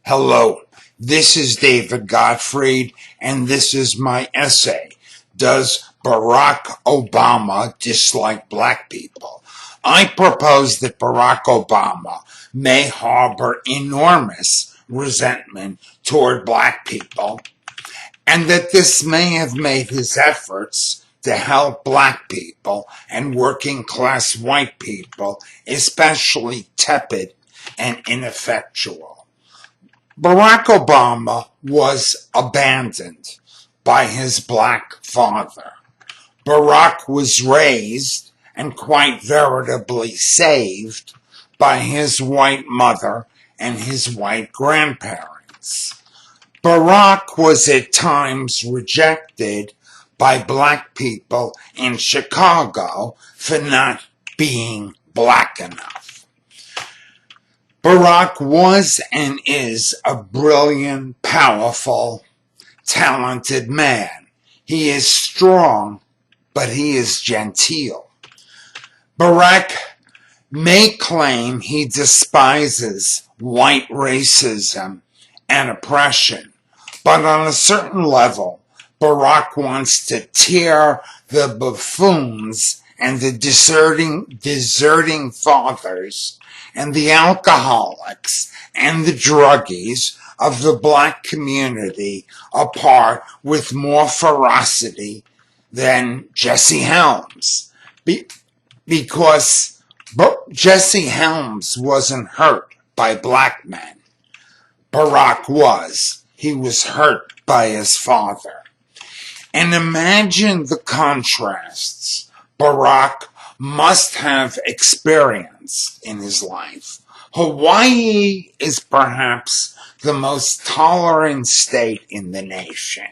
Hello, this is David Gottfried, and this is my essay, Does Barack Obama Dislike Black People? I propose that Barack Obama may harbor enormous resentment toward black people, and that this may have made his efforts to help black people and working class white people especially tepid and ineffectual. Barack Obama was abandoned by his black father. Barack was raised and quite veritably saved by his white mother and his white grandparents. Barack was at times rejected by black people in Chicago for not being black enough. Barack was and is a brilliant, powerful, talented man. He is strong, but he is genteel. Barack may claim he despises white racism and oppression, but on a certain level, Barack wants to tear the buffoons and the deserting fathers and the alcoholics and the druggies of the black community apart with more ferocity than Jesse Helms. Because Jesse Helms wasn't hurt by black men. Barack was. He was hurt by his father. And imagine the contrasts Barack must have experienced in his life. Hawaii is perhaps the most tolerant state in the nation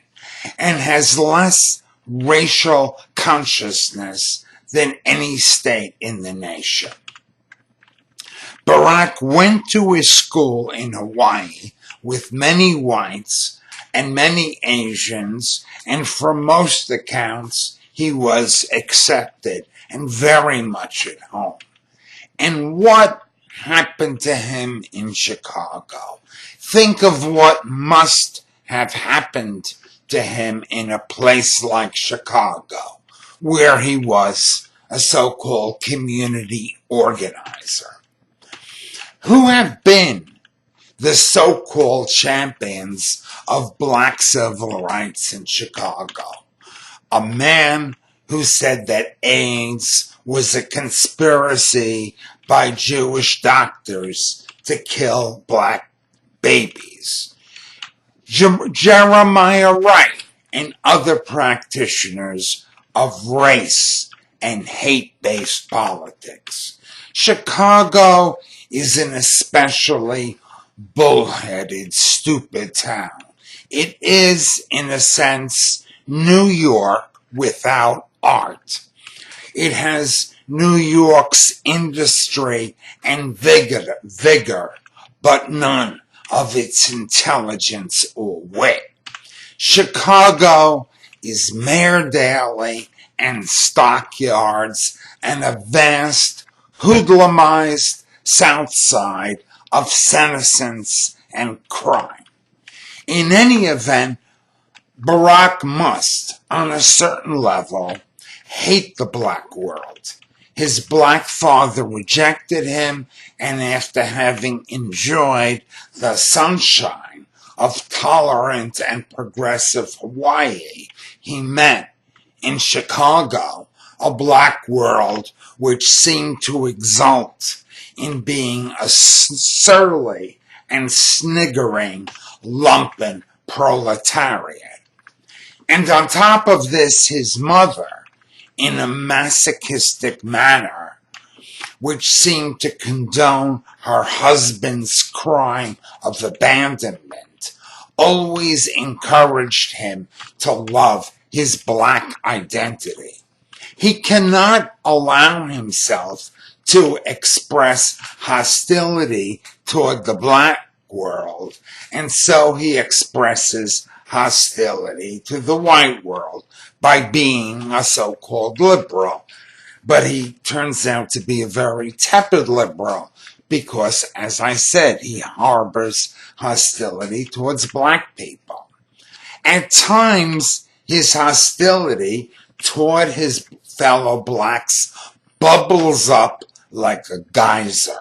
and has less racial consciousness than any state in the nation. Barack went to his school in Hawaii with many whites and many Asians, and from most accounts, he was accepted and very much at home. And what happened to him in Chicago? Think of what must have happened to him in a place like Chicago, where he was a so-called community organizer. Who have been the so-called champions of black civil rights in Chicago? A man who said that AIDS was a conspiracy by Jewish doctors to kill black babies. Jeremiah Wright and other practitioners of race and hate-based politics. Chicago is an especially bullheaded, stupid town. It is, in a sense, New York without art. It has New York's industry and vigor, but none of its intelligence or wit. Chicago is Mayor Daley and stockyards and a vast, hoodlumized South Side of senescence and crime. In any event, Barack must, on a certain level, hate the black world. His black father rejected him, and after having enjoyed the sunshine of tolerant and progressive Hawaii, he met in Chicago a black world which seemed to exult in being a surly and sniggering lumpen proletariat. And on top of this, his mother, in a masochistic manner, which seemed to condone her husband's crime of abandonment, always encouraged him to love his black identity. He cannot allow himself to express hostility toward the black world, and so he expresses hostility to the white world by being a so-called liberal. But he turns out to be a very tepid liberal because, as I said, he harbors hostility towards black people. At times, his hostility toward his fellow blacks bubbles up like a geyser.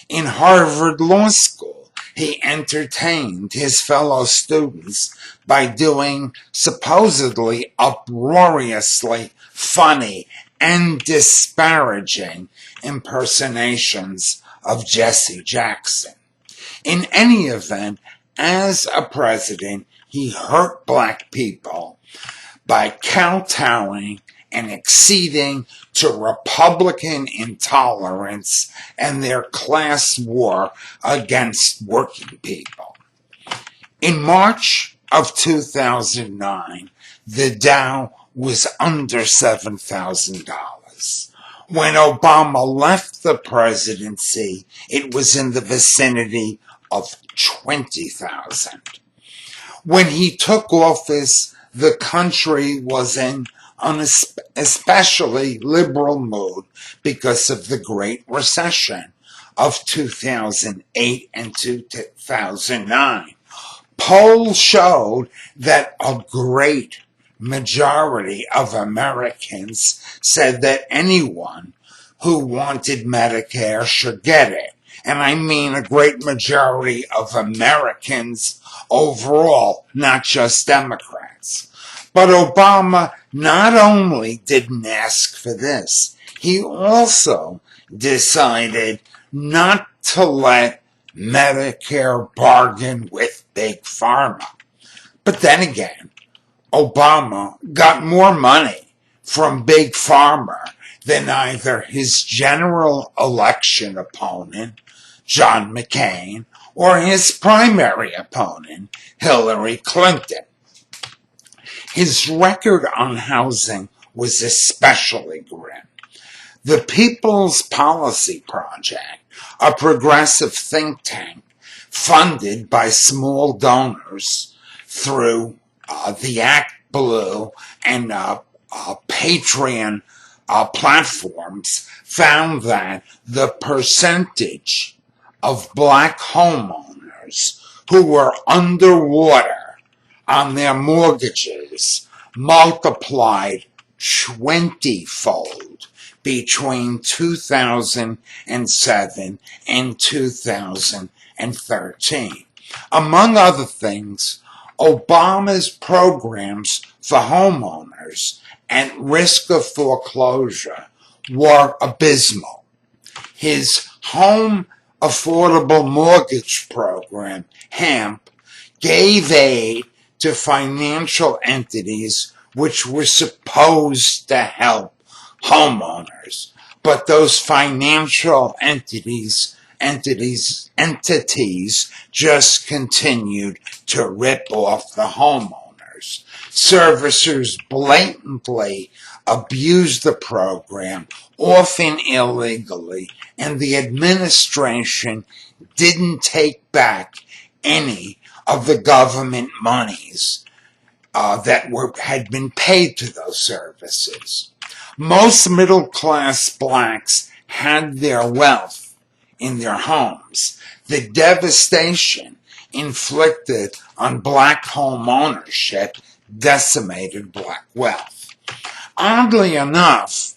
In Harvard Law School, he entertained his fellow students by doing supposedly uproariously funny and disparaging impersonations of Jesse Jackson. In any event, as a president, he hurt black people by kowtowing and acceding to Republican intolerance and their class war against working people. In March of 2009, the Dow was under $7,000. When Obama left the presidency, it was in the vicinity of 20,000. When he took office, the country was in an especially liberal mood because of the Great Recession of 2008 and 2009. Polls showed that a great majority of Americans said that anyone who wanted Medicare should get it. And I mean a great majority of Americans overall, not just Democrats. But Obama not only didn't ask for this, he also decided not to let Medicare bargain with Big Pharma. But then again, Obama got more money from Big Pharma than either his general election opponent, John McCain, or his primary opponent, Hillary Clinton. His record on housing was especially grim. The People's Policy Project, a progressive think tank funded by small donors through the Act Blue and Patreon platforms, found that the percentage of black homeowners who were underwater on their mortgages multiplied 20-fold between 2007 and 2013. Among other things, Obama's programs for homeowners at risk of foreclosure were abysmal. His Home Affordable Mortgage Program, HAMP, gave aid to financial entities which were supposed to help homeowners, but those financial entities just continued to rip off the homeowners. Servicers blatantly abused the program, often illegally, and the administration didn't take back any of the government monies that had been paid to those services. Most middle-class blacks had their wealth in their homes. The devastation inflicted on black home ownership decimated black wealth. Oddly enough,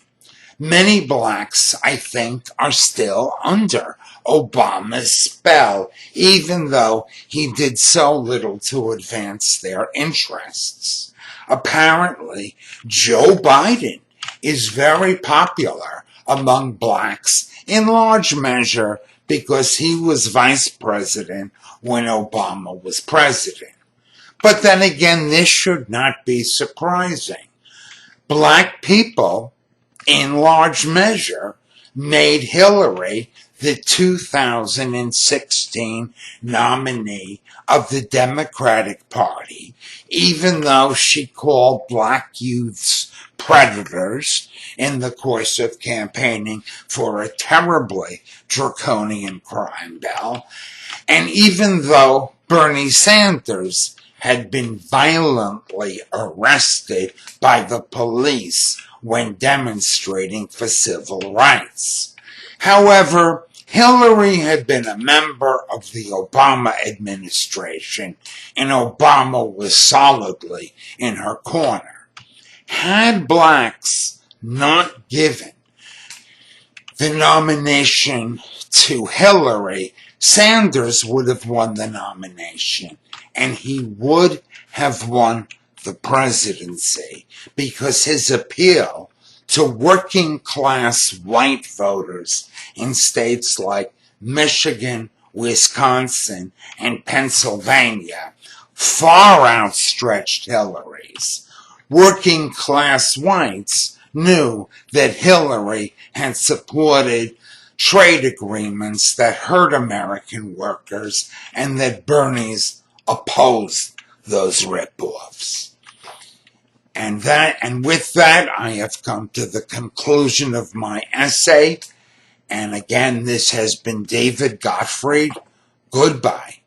many blacks, I think, are still under Obama's spell, even though he did so little to advance their interests. Apparently, Joe Biden is very popular among blacks, in large measure because he was vice president when Obama was president. But then again, this should not be surprising. Black people, in large measure, made Hillary the 2016 nominee of the Democratic Party, even though she called black youths predators in the course of campaigning for a terribly draconian crime bill, and even though Bernie Sanders had been violently arrested by the police when demonstrating for civil rights. However, Hillary had been a member of the Obama administration, and Obama was solidly in her corner. Had blacks not given the nomination to Hillary, Sanders would have won the nomination, and he would have won the presidency because his appeal to working class white voters in states like Michigan, Wisconsin, and Pennsylvania far outstretched Hillary's. Working class whites knew that Hillary had supported trade agreements that hurt American workers and that Bernie's opposed those ripoffs. And with that, I have come to the conclusion of my essay. And again, this has been David Gottfried. Goodbye.